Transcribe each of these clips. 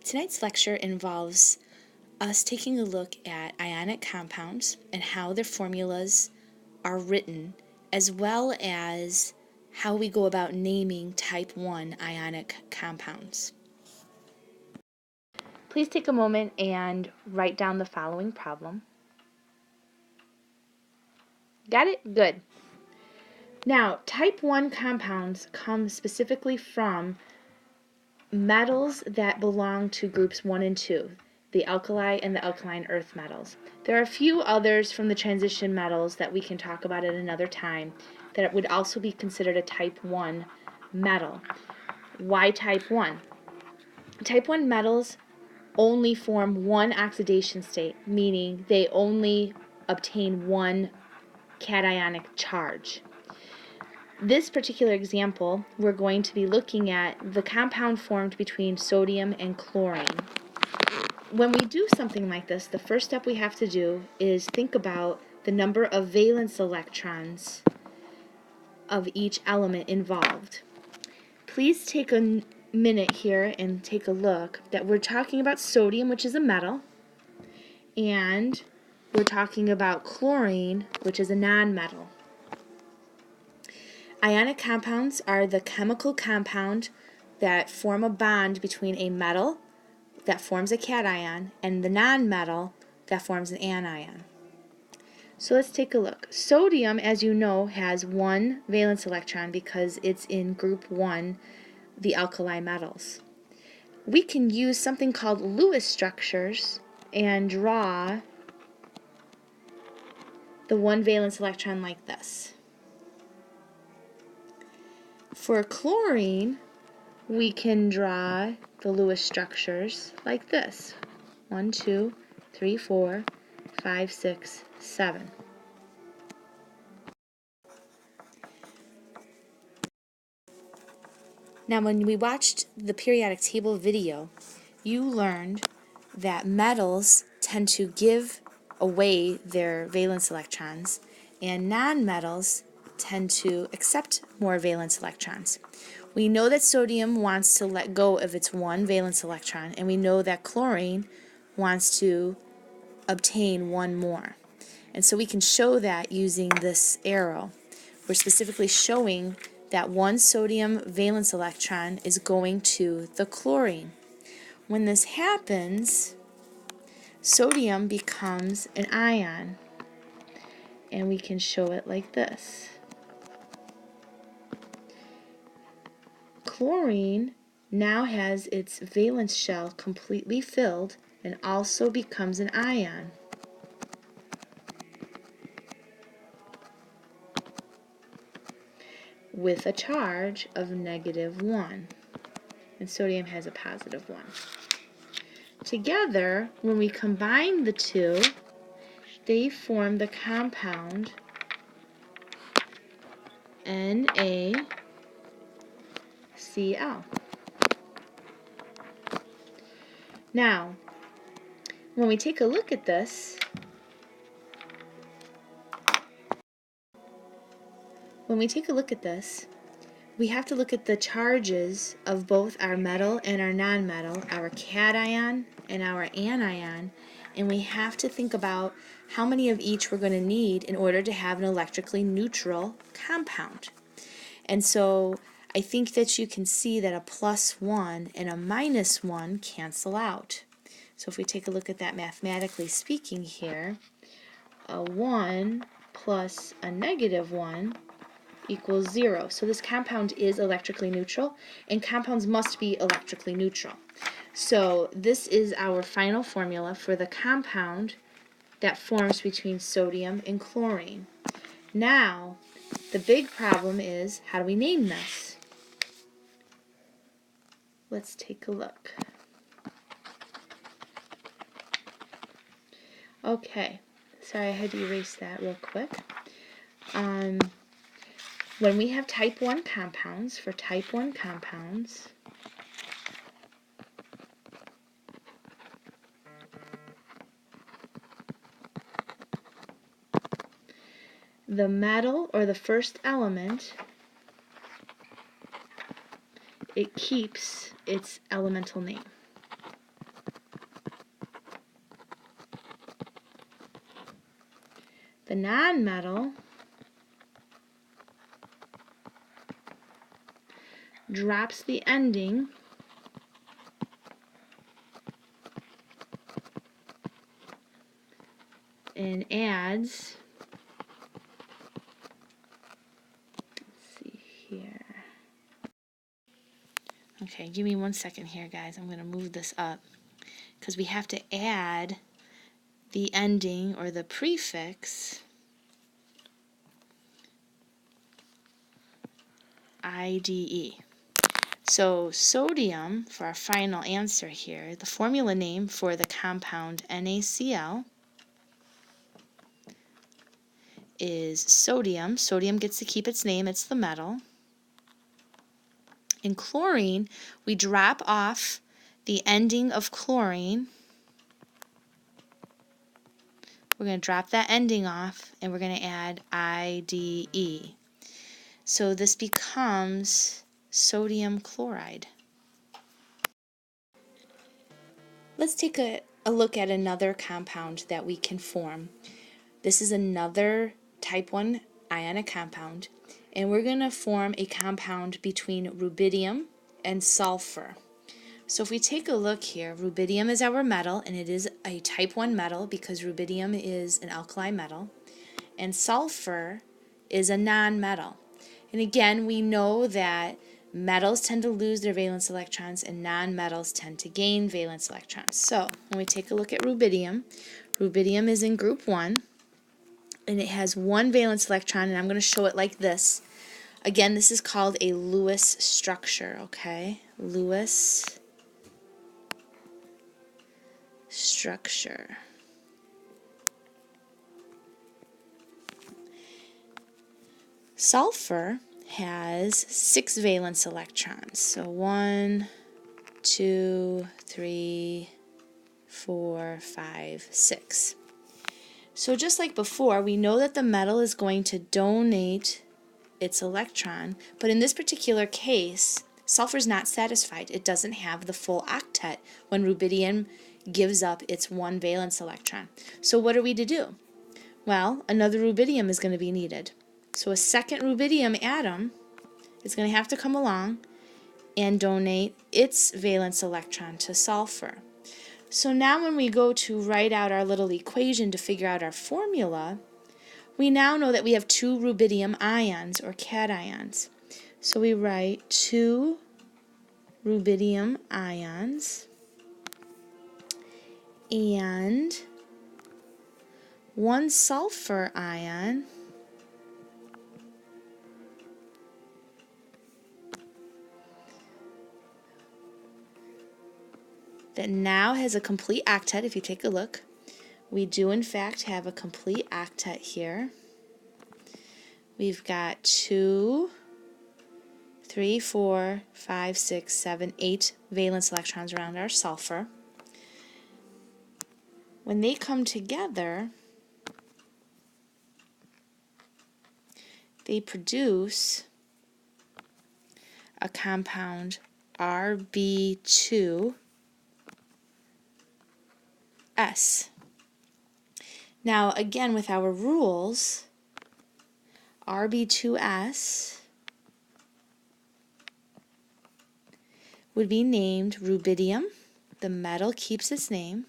Tonight's lecture involves us taking a look at ionic compounds and how their formulas are written, as well as how we go about naming type 1 ionic compounds. Please take a moment and write down the following problem. Got it? Good. Now, type 1 compounds come specifically from metals that belong to groups 1 and 2, the alkali and the alkaline earth metals. There are a few others from the transition metals that we can talk about at another time that would also be considered a type 1 metal. Why type 1? Type 1 metals only form one oxidation state, meaning they only obtain one cationic charge. This particular example, we're going to be looking at the compound formed between sodium and chlorine. When we do something like this, the first step we have to do is think about the number of valence electrons of each element involved. Please take a minute here and take a look that we're talking about sodium, which is a metal, and we're talking about chlorine, which is a nonmetal. Ionic compounds are the chemical compound that form a bond between a metal that forms a cation and the nonmetal that forms an anion. So let's take a look. Sodium, as you know, has one valence electron because it's in group 1, the alkali metals. We can use something called Lewis structures and draw the one valence electron like this. For chlorine, we can draw the Lewis structures like this. 1, 2, 3, 4, 5, 6, 7. Now, when we watched the periodic table video, you learned that metals tend to give away their valence electrons, and nonmetals tend to accept more valence electrons. We know that sodium wants to let go of its one valence electron, and we know that chlorine wants to obtain one more. And so we can show that using this arrow. We're specifically showing that one sodium valence electron is going to the chlorine. When this happens, sodium becomes an ion, and we can show it like this. Chlorine now has its valence shell completely filled and also becomes an ion. With a charge of -1, and sodium has a +1. Together, when we combine the two, they form the compound NaCl. Now, when we take a look at this, we have to look at the charges of both our metal and our nonmetal, our cation and our anion, and we have to think about how many of each we're going to need in order to have an electrically neutral compound. And so I think that you can see that a +1 and a -1 cancel out. So if we take a look at that mathematically speaking here, a 1 plus a -1 equals 0. So this compound is electrically neutral, and compounds must be electrically neutral. So this is our final formula for the compound that forms between sodium and chlorine. Now, the big problem is, how do we name this? Let's take a look. Okay, sorry, I had to erase that real quick. When we have type 1 compounds, for type 1 compounds, the metal or the first element, it keeps its elemental name. The nonmetal drops the ending and adds, let's see here. Okay, give me 1 second here, guys. I'm going to move this up because we have to add the ending or the prefix IDE. So sodium, for our final answer here, the formula name for the compound NaCl is sodium. Sodium gets to keep its name, it's the metal. In chlorine, we drop off the ending of chlorine. We're going to drop that ending off and we're going to add IDE. So this becomes sodium chloride. Let's take a look at another compound that we can form. This is another type 1 ionic compound, and we're going to form a compound between rubidium and sulfur. So if we take a look here, rubidium is our metal, and it is a type 1 metal because rubidium is an alkali metal, and sulfur is a non-metal. And again, we know that metals tend to lose their valence electrons and non-metals tend to gain valence electrons. So when we take a look at rubidium, rubidium is in group 1 and it has 1 valence electron, and I'm going to show it like this. Again, this is called a Lewis structure, okay? Lewis structure. Sulfur has 6 valence electrons. So 1, 2, 3, 4, 5, 6. So just like before, we know that the metal is going to donate its electron, but in this particular case, sulfur is not satisfied. It doesn't have the full octet when rubidium gives up its 1 valence electron. So what are we to do? Well, another rubidium is going to be needed. So a second rubidium atom is going to have to come along and donate its valence electron to sulfur. So now when we go to write out our little equation to figure out our formula, we now know that we have 2 rubidium ions or cations. So we write 2 rubidium ions and 1 sulfur ion that now has a complete octet. If you take a look, we do in fact have a complete octet here. We've got 2, 3, 4, 5, 6, 7, 8 valence electrons around our sulfur. When they come together, they produce a compound Rb2s. Now again, with our rules, Rb2s would be named rubidium. The metal keeps its name.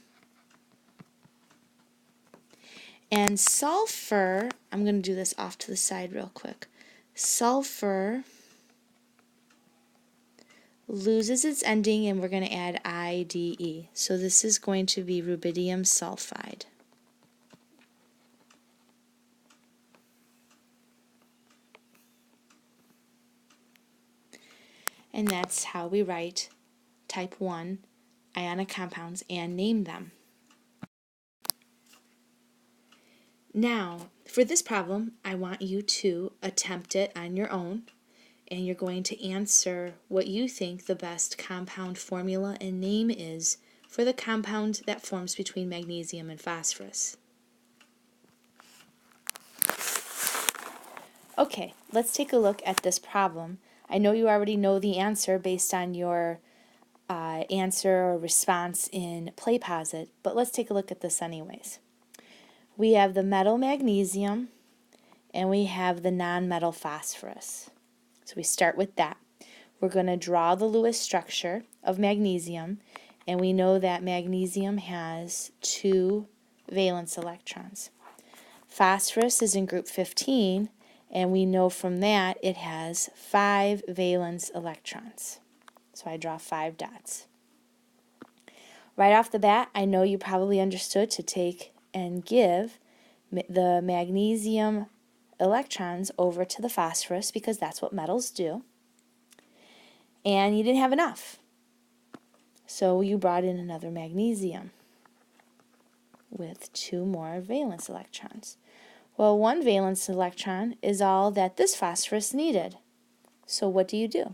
And sulfur, I'm going to do this off to the side real quick. Sulfur loses its ending and we're going to add IDE. So this is going to be rubidium sulfide. And that's how we write type 1 ionic compounds and name them. Now, for this problem, I want you to attempt it on your own, and you're going to answer what you think the best compound formula and name is for the compound that forms between magnesium and phosphorus. Okay, let's take a look at this problem. I know you already know the answer based on your answer or response in PlayPosit, but let's take a look at this anyways. We have the metal magnesium, and we have the nonmetal phosphorus. So we start with that. We're going to draw the Lewis structure of magnesium, and we know that magnesium has 2 valence electrons. Phosphorus is in group 15, and we know from that it has 5 valence electrons. So I draw 5 dots. Right off the bat, I know you probably understood to take and give the magnesium electrons over to the phosphorus because that's what metals do. And you didn't have enough. So you brought in another magnesium with 2 more valence electrons. Well, 1 valence electron is all that this phosphorus needed. So what do?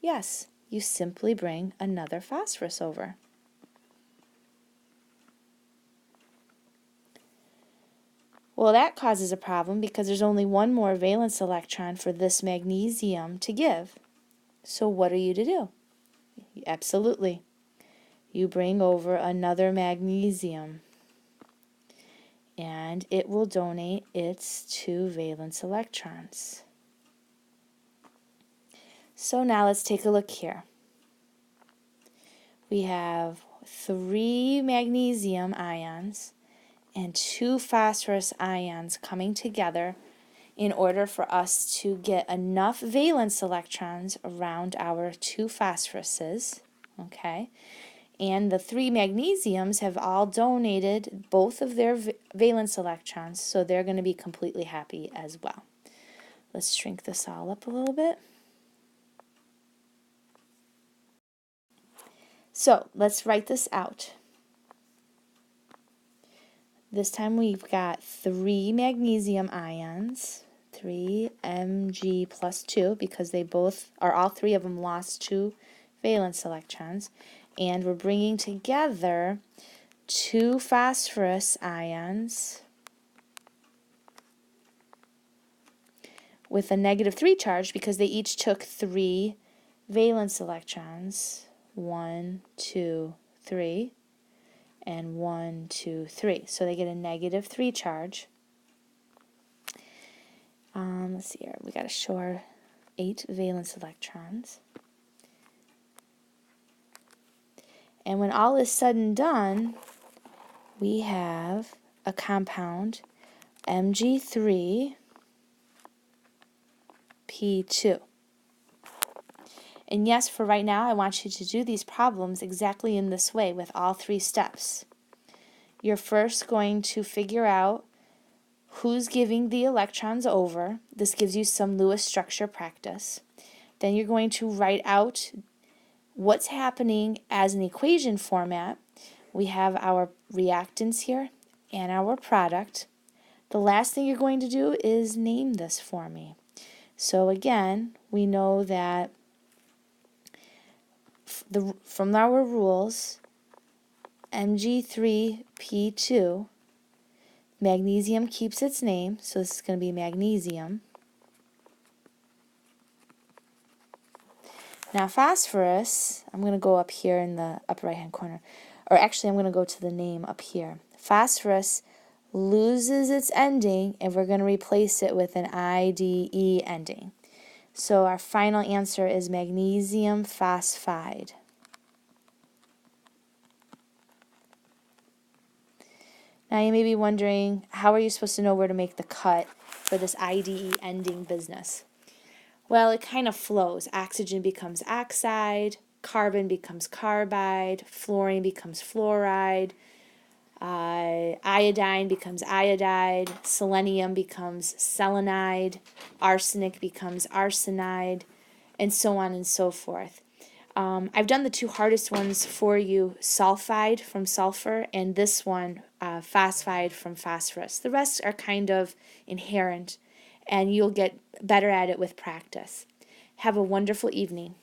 Yes, you simply bring another phosphorus over. Well, that causes a problem because there's only 1 more valence electron for this magnesium to give. So what are you to do? Absolutely. You bring over another magnesium, and it will donate its 2 valence electrons. So now let's take a look here. We have 3 magnesium ions and 2 phosphorus ions coming together in order for us to get enough valence electrons around our 2 phosphoruses, okay? And the 3 magnesiums have all donated both of their valence electrons, so they're going to be completely happy as well. Let's shrink this all up a little bit. So let's write this out. This time we've got 3 magnesium ions, 3 Mg plus 2, because they both, or all 3 of them lost 2 valence electrons. And we're bringing together 2 phosphorus ions with a -3 charge because they each took 3 valence electrons. 1, 2, 3, and 1, 2, 3. So they get a -3 charge. Let's see here. We got to show our 8 valence electrons. And when all is said and done, we have a compound Mg3P2. And yes, for right now, I want you to do these problems exactly in this way with all 3 steps. You're first going to figure out who's giving the electrons over. This gives you some Lewis structure practice. Then you're going to write out what's happening as an equation format. We have our reactants here and our product. The last thing you're going to do is name this for me. So again, we know that from our rules, Mg3P2, magnesium keeps its name, so this is going to be magnesium. Now phosphorus, I'm going to go up here in the upper right hand corner, or actually I'm going to go to the name up here. Phosphorus loses its ending and we're going to replace it with an IDE ending. So our final answer is magnesium phosphide. Now you may be wondering, how are you supposed to know where to make the cut for this IDE ending business? Well, it kind of flows. Oxygen becomes oxide, carbon becomes carbide, fluorine becomes fluoride, iodine becomes iodide, selenium becomes selenide, arsenic becomes arsenide, and so on and so forth. I've done the 2 hardest ones for you, sulfide from sulfur and this one, phosphide from phosphorus. The rest are kind of inherent, and you'll get better at it with practice. Have a wonderful evening.